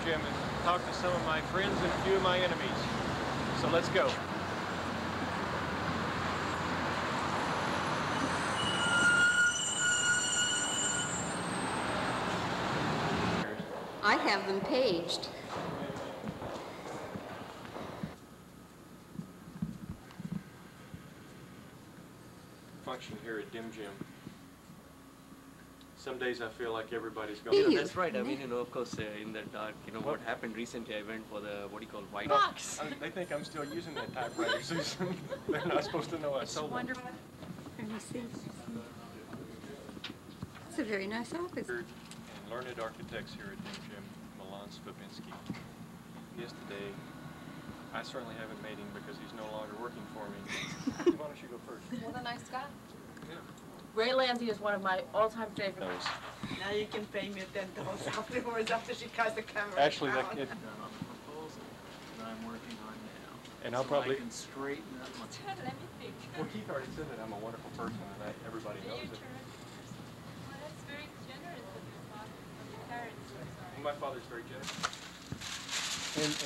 Jim and talk to some of my friends and a few of my enemies. So let's go. I have them paged. Function here at Dim Jim. Some days I feel like everybody's You going. know, that's right. I mean, you know, of course, in the dark, you know, what happened recently, I went for the, what do you call, white box. They think I'm still using that typewriter, Susan. They're not supposed to know I sold them. Wonderful. Let me see. It's a very nice office. And learned architects here at Dim Jim, Milan Spabinski. Yesterday, I certainly haven't made him because he's no longer working for me. Why don't you go first? What a nice guy. Yeah. Ray Landy is one of my all-time favorites. Now you can pay me $10 afterwards after she cuts the camera. Actually, out. that it, done on the proposal that I'm working on now. and I'll so probably. I can straighten up my... Let me think. Well, Keith already said that I'm a wonderful person and that everybody knows it. Well, that's very generous of your father, of your parents. Sorry. My father's very generous.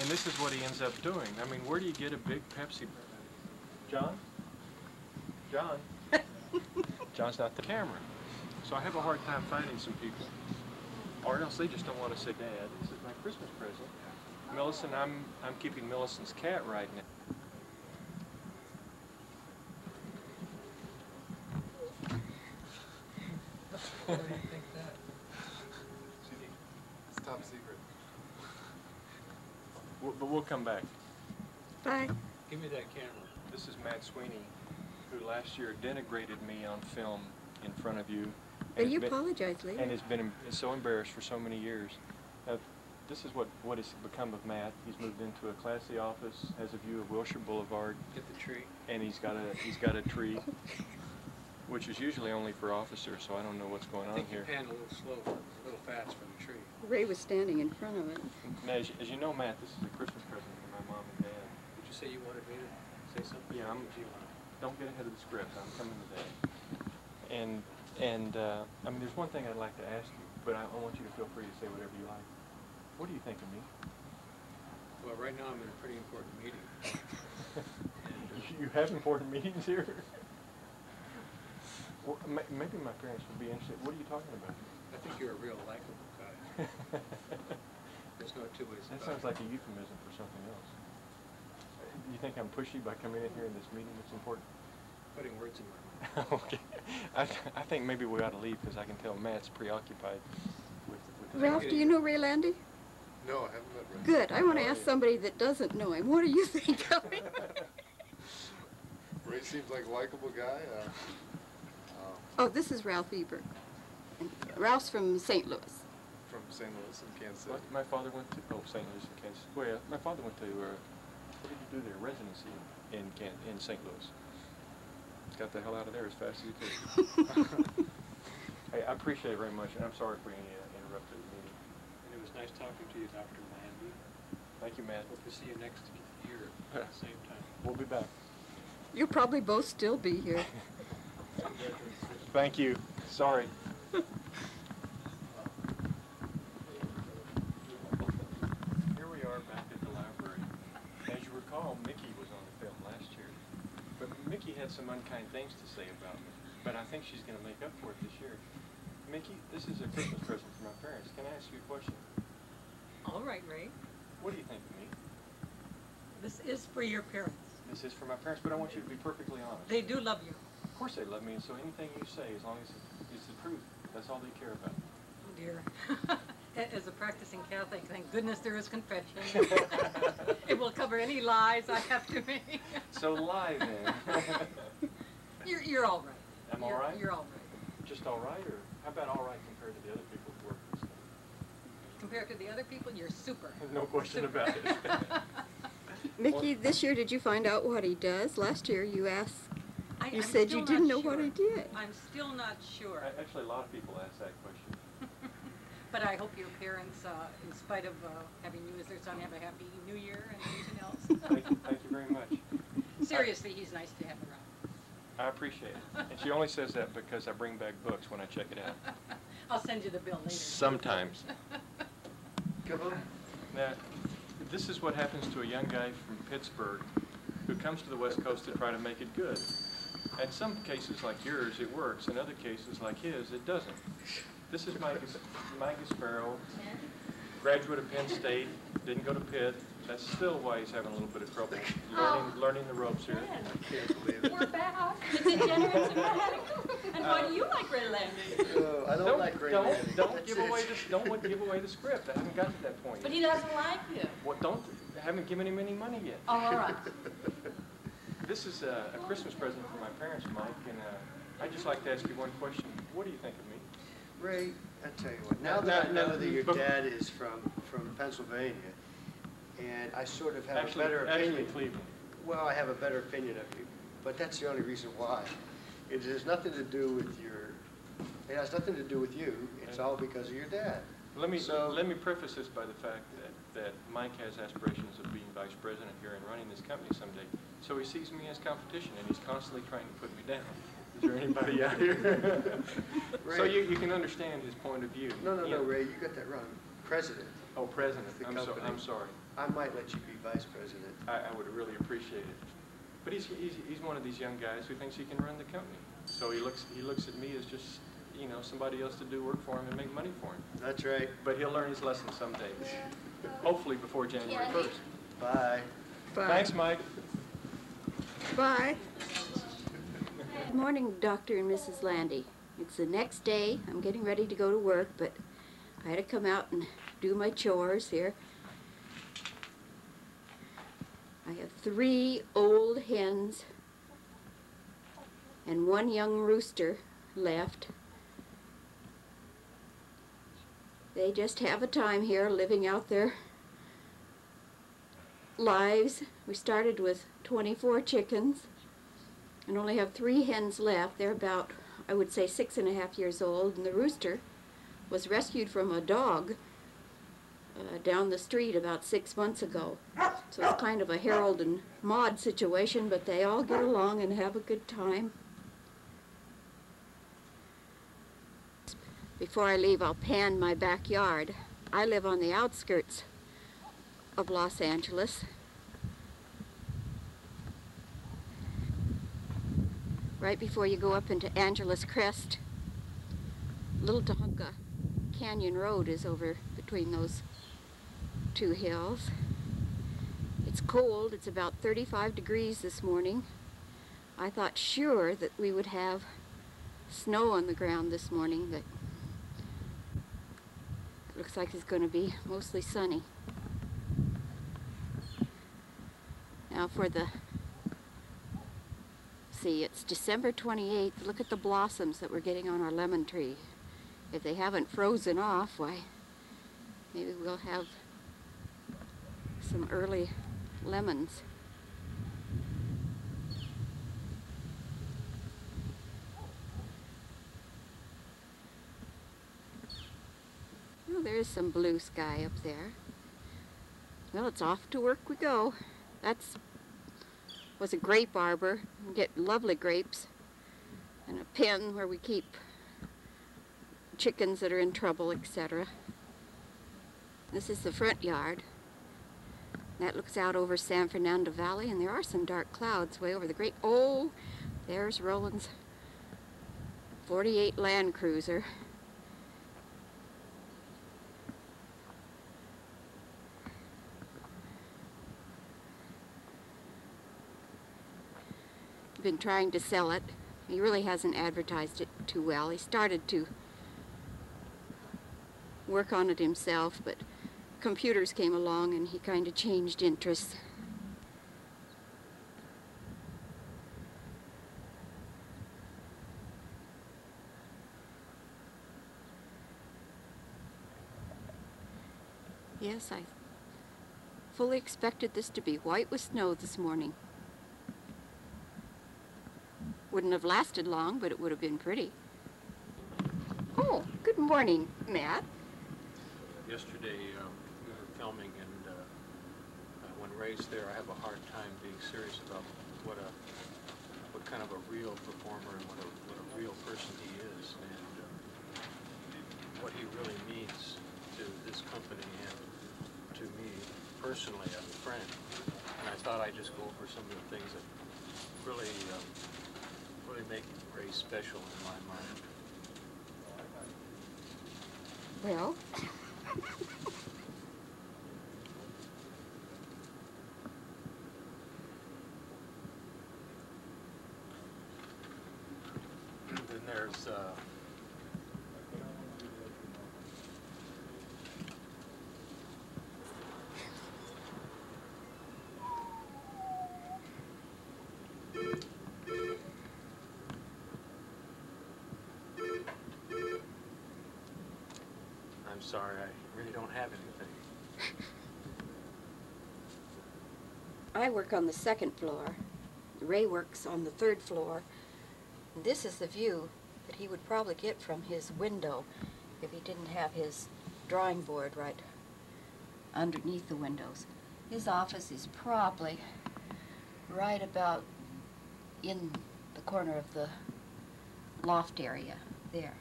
And this is what he ends up doing. I mean, where do you get a big Pepsi? John? John? John's not the camera. So I have a hard time finding some people. Or else they just don't want to say, Dad, this is my Christmas present. Millicent, I'm keeping Millicent's cat right now. Why do you think that? It's top secret. But we'll come back. Bye. Give me that camera. This is Matt Sweeney, who last year denigrated me on film in front of you. But you apologized later. And has been so embarrassed for so many years. This is what has become of Matt. He's moved into a classy office, has a view of Wilshire Boulevard. Get the tree. And he's got a tree, which is usually only for officers, so I don't know what's going on here. I think you pan a little slow, a little fast for the tree. Ray was standing in front of it. Now, as you know, Matt, this is a Christmas present for my mom and Dad. Did you say you wanted me to say something? Yeah, don't get ahead of the script. I'm coming today. And I mean, there's one thing I'd like to ask you, but I want you to feel free to say whatever you like. What do you think of me? Well, right now I'm in a pretty important meeting. You have important meetings here? Well, maybe my parents would be interested. What are you talking about? I think you're a real likable guy. There's no two ways about it. That sounds like a euphemism for something else. You think I'm pushy by coming in here in this meeting that's important? Putting words in my mouth. Okay. I think maybe we ought to leave because I can tell Matt's preoccupied with Ralph, do you know Ray Landy? No, I haven't met Ray. Good. I want to ask somebody that doesn't know him. What do you think of him? Ray seems like a likable guy. Oh, this is Ralph Eber. Ralph's from St. Louis. From St. Louis and Kansas City. My father went to St. Louis and Kansas. Well, yeah, my father went to what did he do there? Residency in St. Louis. Got the hell out of there as fast as he could. Hey, I appreciate it very much, and I'm sorry for any interrupted meeting. And it was nice talking to you, Dr. Landy. Thank you, Matt. Hope to see you next year at the same time. We'll be back. You'll probably both still be here. Thank you. Sorry. Here we are back at the library. As you recall, Mickey was on the film last year. But Mickey had some unkind things to say about me. But I think she's going to make up for it this year. Mickey, this is a Christmas present for my parents. Can I ask you a question? All right, Ray. What do you think of me? This is for your parents. This is for my parents, but I want you to be perfectly honest. They do love you. Of course they love me, and so anything you say, as long as it's the truth, that's all they care about. Oh, dear. As a practicing Catholic, thank goodness there is confession. It will cover any lies I have to make. So lie then. You're all right. I'm all right? You're all right. Just all right, or how about all right compared to the other people who work this thing? Compared to the other people, you're super. No question about it. Mickey, this year did you find out what he does? Last year you asked, I'm said still you didn't know not what sure. he did. I'm still not sure. Actually, a lot of people ask that question. But I hope your parents, in spite of having you as their son, have a happy New Year and everything else. Thank you very much. Seriously, he's nice to have around. I appreciate it. And she only says that because I bring back books when I check it out. I'll send you the bill later. Sometimes. Come on. Now, this is what happens to a young guy from Pittsburgh who comes to the West Coast to try to make it good. In some cases, like yours, it works. In other cases, like his, it doesn't. This is Mike Gasparo, graduate of Penn State, didn't go to Pitt. That's still why he's having a little bit of trouble learning the ropes here. I can't believe it. We're back. The degenerates are back. And why do you like Ray Landy? Oh, I don't like Ray Landy. Don't give away the script. I haven't gotten to that point But yet. he doesn't like you. What, I haven't given him any money yet. Oh, all right. This is a Christmas present from my parents, Mike, and I'd just like to ask you one question. What do you think of me? Ray, I tell you what, now that I know that your dad is from Pennsylvania, and I sort of have a better opinion. Actually, Cleveland. Well, I have a better opinion of you, but that's the only reason why. It has nothing to do with it has nothing to do with you. It's all because of your dad. Let me preface this by the fact that Mike has aspirations of being vice president here and running this company someday. So he sees me as competition, and he's constantly trying to put me down. Is there anybody out here? So you can understand his point of view. No, Ray, you got that wrong. President. Oh, president. The I'm sorry. I might let you be vice president. I would really appreciate it. But he's one of these young guys who thinks he can run the company. So he looks at me as just, you know, somebody else to do work for him and make money for him. That's right. But he'll learn his lesson someday. Hopefully before January 1st. Bye. Bye. Thanks, Mike. Bye. Good morning, Dr. and Mrs. Landy. It's the next day. I'm getting ready to go to work, but I had to come out and do my chores here. I have 3 old hens and 1 young rooster left. They just have a time here living out their lives. We started with 24 chickens and only have 3 hens left. They're about, I would say, 6.5 years old, and the rooster was rescued from a dog down the street about 6 months ago. So it's kind of a Harold and Maude situation, but they all get along and have a good time. Before I leave, I'll pan my backyard. I live on the outskirts of Los Angeles. Right before you go up into Angeles Crest, Little Tonka Canyon Road is over between those 2 hills. It's cold. It's about 35 degrees this morning. I thought sure that we would have snow on the ground this morning, but it looks like it's going to be mostly sunny. Now for it's December 28th. Look at the blossoms that we're getting on our lemon tree. If they haven't frozen off, why, maybe we'll have some early lemons. Oh, there is some blue sky up there. Well, it's off to work we go. Was a grape arbor. We get lovely grapes, and a pen where we keep chickens that are in trouble, etc. This is the front yard. That looks out over San Fernando Valley, and there are some dark clouds way over the great. Oh, there's Roland's 48 Land Cruiser. Been trying to sell it. He really hasn't advertised it too well. He started to work on it himself, but computers came along and he kind of changed interests. Yes, I fully expected this to be white with snow this morning. Wouldn't have lasted long, but it would have been pretty. Oh, good morning, Matt. Yesterday we were filming, and when Ray's there, I have a hard time being serious about what kind of a real performer and what a real person he is, and what he really means to this company and to to me personally as a friend, and I thought I'd just go over some of the things that really, really make Ray special in my mind. Well, Then there's I'm sorry, I really don't have anything. I work on the second floor. Ray works on the third floor. This is the view that he would probably get from his window if he didn't have his drawing board right underneath the windows. His office is probably right about in the corner of the loft area there.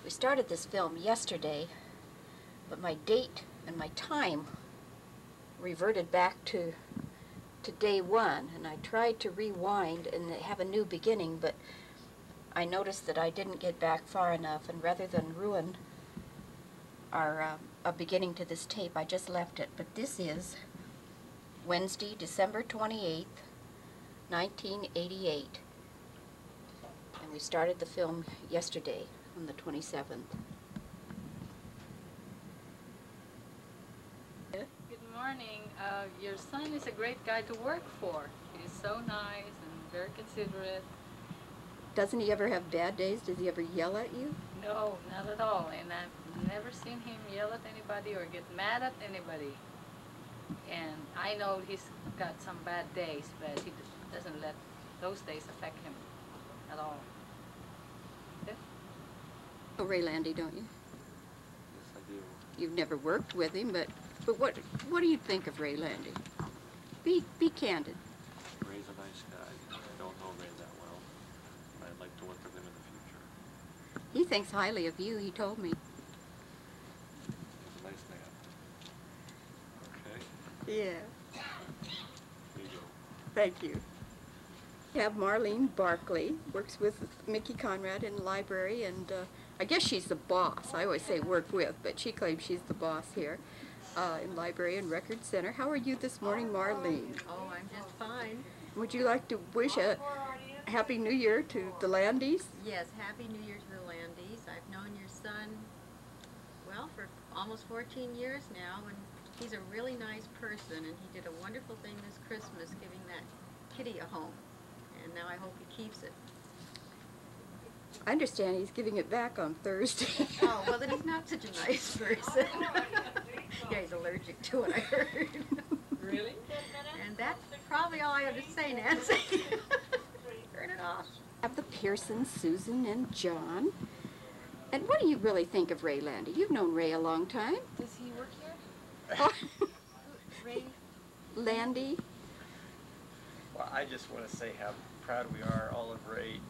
We started this film yesterday, but my date and my time reverted back to day one, and I tried to rewind and have a new beginning, but I noticed that I didn't get back far enough, and rather than ruin our a beginning to this tape, I just left it. But this is Wednesday, December 28th, 1988, and we started the film yesterday on the 27th. Good morning. Your son is a great guy to work for. He's so nice and very considerate. Doesn't he ever have bad days? Does he ever yell at you? No, not at all. And I've never seen him yell at anybody or get mad at anybody. And I know he's got some bad days, but he doesn't let those days affect him at all. Yeah. Oh, Ray Landy, don't you? Yes, I do. You've never worked with him, but what do you think of Ray Landy? Be candid. Ray's a nice guy. I don't know Ray that well, but I'd like to work with him in the future. He thinks highly of you, he told me. He's a nice man. Okay, Yeah. here you go. Thank you. We have Marlene Barkley, works with Mickey Conrad in the library, and I guess she's the boss. I always say work with, but she claims she's the boss here in Library and Record Center. How are you this morning, Marlene? Oh, I'm just fine. Would you like to wish a Happy New Year to the Landys? Yes, Happy New Year to the Landys. I've known your son, well, for almost 14 years now, and he's a really nice person, and he did a wonderful thing this Christmas, giving that kitty a home, and now I hope he keeps it. I understand he's giving it back on Thursday. Oh, well, then he's not such a nice person. Yeah, he's allergic to it, I heard. Really? And that's probably all I have to say, Nancy. Turn it off. Have the Pearsons, Susan and John. And what do you really think of Ray Landy? You've known Ray a long time. Does he work here? Ray? Landy? Well, I just want to say how proud we are, all of Ray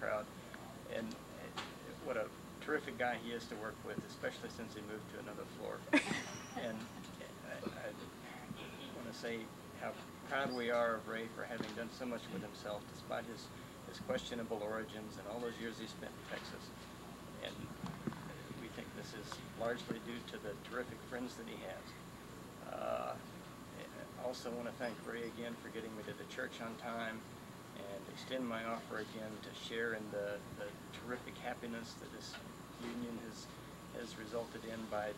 proud, and what a terrific guy he is to work with, especially since he moved to another floor. And I want to say how proud we are of Ray for having done so much with himself, despite his questionable origins and all those years he spent in Texas. And we think this is largely due to the terrific friends that he has. I also want to thank Ray again for getting me to the church on time, and extend my offer again to share in the terrific happiness that this union has resulted in by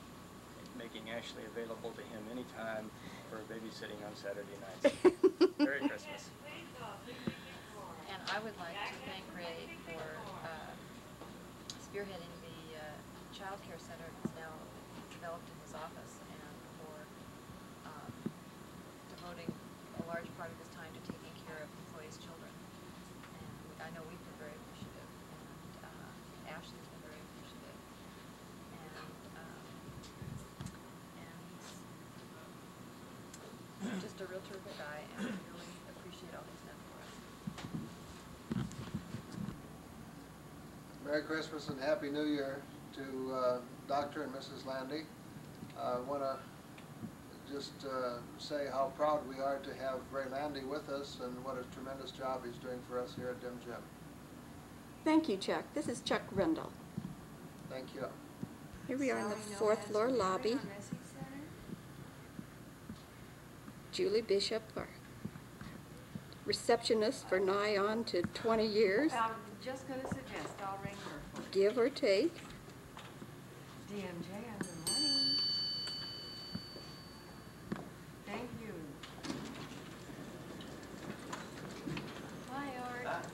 making Ashley available to him anytime for babysitting on Saturday nights. Merry Christmas. And I would like to thank Ray for spearheading the child care center that's now developed in his office, and for devoting a large part of his time to taking care of employees' children. And I know we've been very appreciative, and Ashley's been very appreciative. And he's just a real terrific guy, and we really appreciate all he's done for us. Merry Christmas and Happy New Year to to Dr. and Mrs. Landy. I want to just say how proud we are to have Ray Landy with us and what a tremendous job he's doing for us here at Dim Gym. Thank you, Chuck. This is Chuck Rendell. Thank you. Here we are in the 4th floor lobby. Julie Bishop, our receptionist for nigh on to 20 years. I'm just going to suggest I'll ring her for you. Give or take. DMJ, good morning. Thank you. Hi, Art.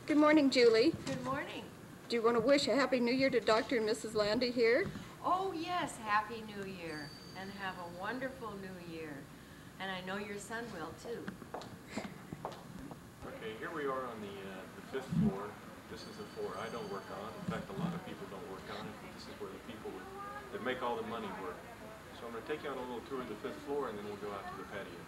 Good morning, Julie. Good morning. Do you want to wish a Happy New Year to Dr. and Mrs. Landy here? Oh, yes, Happy New Year. And have a wonderful New Year. And I know your son will, too. Okay, here we are on the 5th floor. This is the floor I don't work on. In fact, a lot of people don't work on it. This is where the people that make all the money work. So I'm going to take you on a little tour of the 5th floor, and then we'll go out to the patio.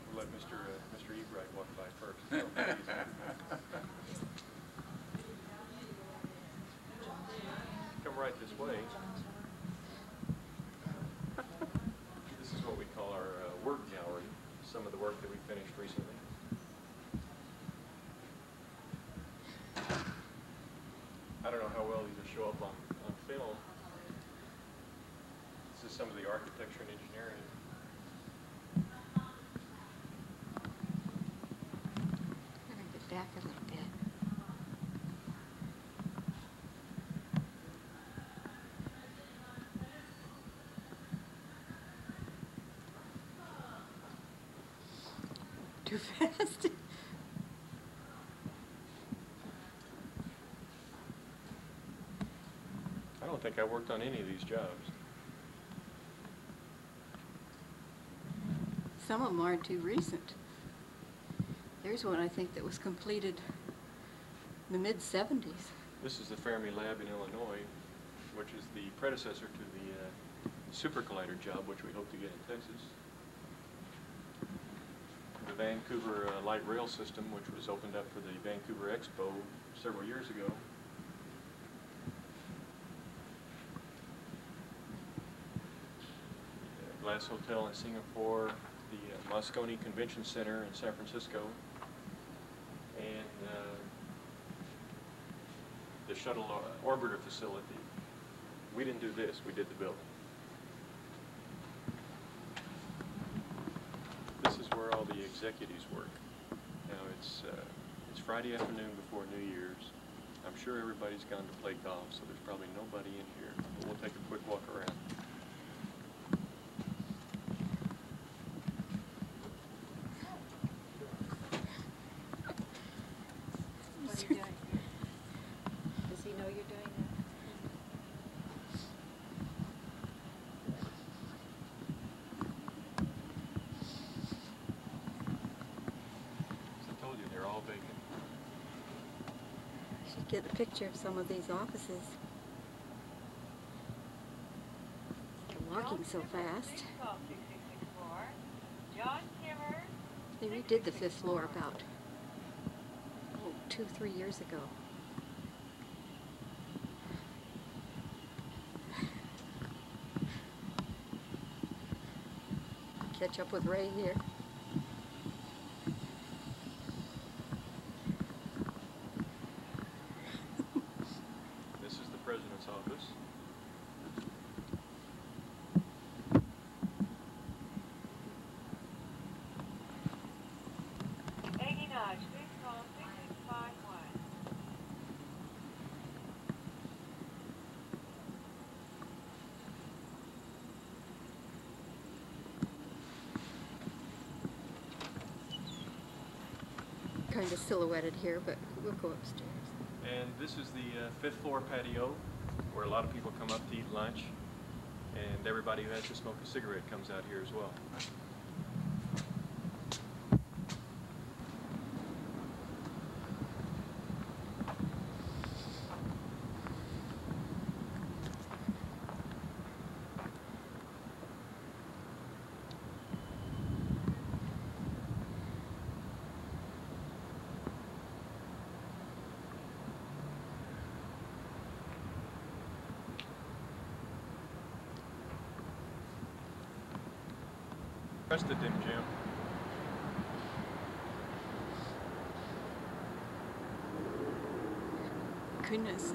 We'll let Mr. Ebright walk by first. Come right this way. This is what we call our work gallery, some of the work that we finished recently. I don't know how well these will show up on film. This is some of the architecture and engineering. I'm going to get back a little bit. Too fast. I don't think I worked on any of these jobs. Some of them aren't too recent. There's one I think that was completed in the mid-70s. This is the Fermi Lab in Illinois, which is the predecessor to the Super Collider job, which we hope to get in Texas. The Vancouver light rail system, which was opened up for the Vancouver Expo several years ago. The Glass Hotel in Singapore, the Moscone Convention Center in San Francisco, and the shuttle orbiter facility. We didn't do this, we did the building. This is where all the executives work. Now it's Friday afternoon before New Year's. I'm sure everybody's gone to play golf, so there's probably nobody in here. But we'll take a quick walk around. What are you doing here? Does he know you're doing that? I told you, they're all vacant. Should get a picture of some of these offices. They're walking so fast. They redid the 5th floor about 2-3 years ago. Catch up with Ray here. This is the president's office. Kind of silhouetted here, but we'll go upstairs. And this is the 5th floor patio, where a lot of people come up to eat lunch, and everybody who has to smoke a cigarette comes out here as well. Arrested him, Jim. Goodness.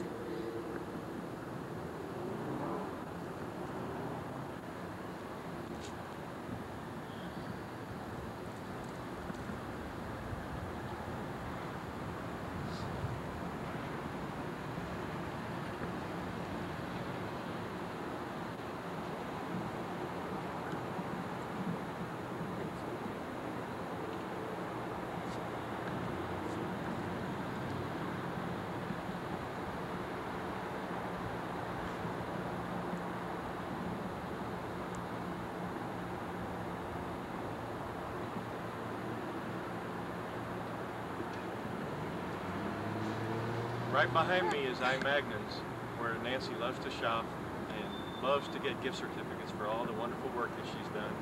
Right behind me is iMagnons, where Nancy loves to shop and loves to get gift certificates for all the wonderful work that she's done.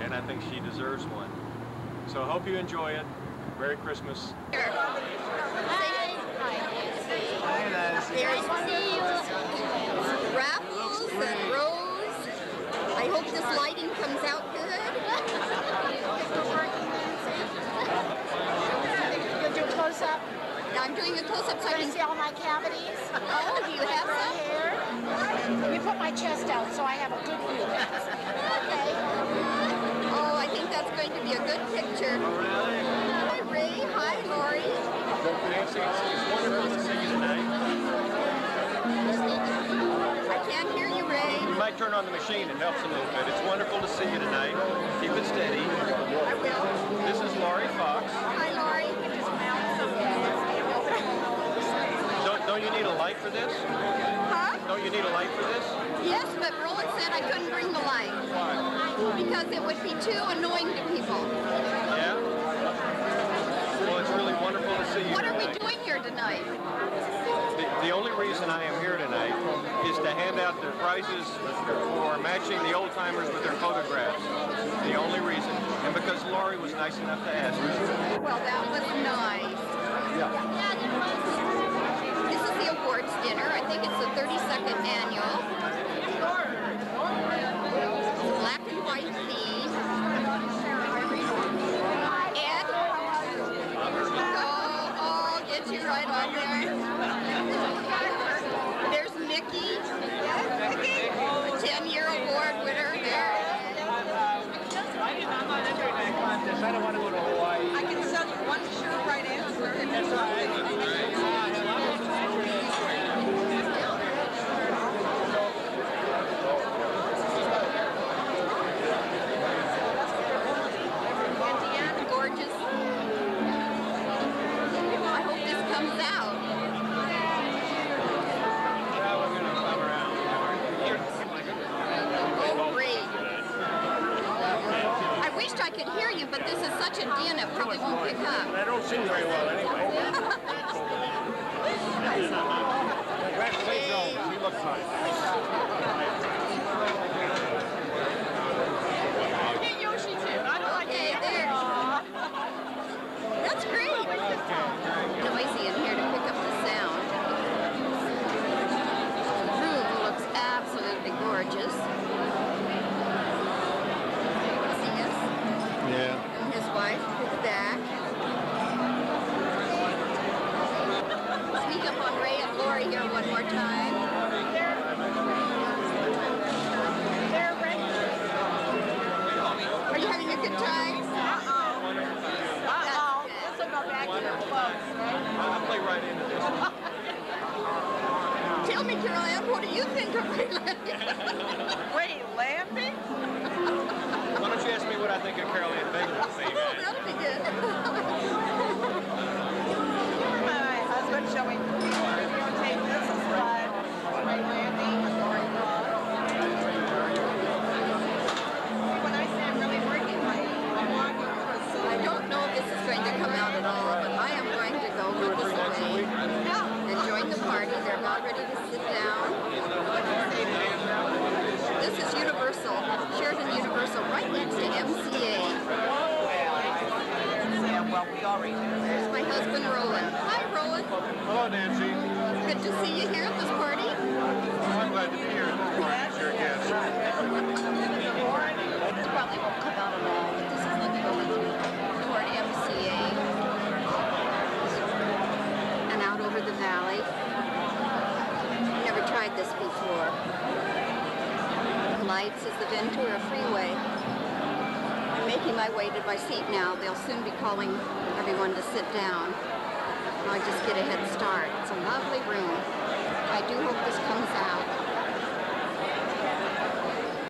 And I think she deserves one. So I hope you enjoy it. Merry Christmas. There's raffles and rows. I hope this lighting comes out good. You'll do a close-up? I'm doing a close-up so I can see all my cavities. Oh, do you have some? Hair. You put my chest out so I have a good view. Okay. Oh, I think that's going to be a good picture. Hi, Ray. Hi, Lori. Nancy, it's wonderful to see you tonight. I can't hear you, Ray. You might turn on the machine, it helps a little bit. It's wonderful to see you tonight. Keep it steady. I will. This is Laurie Fox. Hi, Lori. Don't you need a light for this? Huh? Don't you need a light for this? Yes, but Roland said I couldn't bring the light. Why? Because it would be too annoying to people. Yeah? Well, it's really wonderful to see you What are we tonight. doing here tonight? The only reason I am here tonight is to hand out their prizes for matching the old timers with their photographs. The only reason. And because Laurie was nice enough to ask me. Well, that was nice. Yeah. This is the awards dinner. I think it's the 32nd annual. It's a black and white theme. Ed? Oh, get you right on there. There's Mickey, a 10-year award winner there. I'm not entering that contest. I don't want to go to Hawaii. I can sell you one sure right answer. That's all right. Indiana, gorgeous. I hope this comes out. Yeah, we're going to come around. Oh, great. I wished I could hear you, but this is such a din, it probably won't pick up. I don't sing very well anyway. Congratulations. You look fine. Get Yoshi too. I don't like Okay, there. That's great. Noisy in here to pick up the sound. The room looks absolutely gorgeous. See us? Yeah. And his wife is back. Sneak up on Ray and Lori here one more time. Are you having a good time? Uh-oh. This will go back to the folks, right? I'll play right into this. Tell me, Carol Ann, what do you think of Ray Landy? Ray Landy? Why don't you ask me what I think of Carol Ann Bailey? Oh, that'll be good. My husband showing videotape. This is Ray Landy and Lori Fox. When I say I'm really working, I'm walking through I don't know if this is going to come out at all, but I am going to go with this away and join the party. They're about ready to sit down. This is Universal, Sheraton Universal, right next to MCA. Yeah, well, we already knew that. There's my husband, Roland. Hi, Roland. Hello, Nancy. Good to see you here at this party. I'm glad to be here at this party. Sure again. Ventura Freeway. I'm making my way to my seat now. They'll soon be calling everyone to sit down. I just get a head start. It's a lovely room. I do hope this comes out.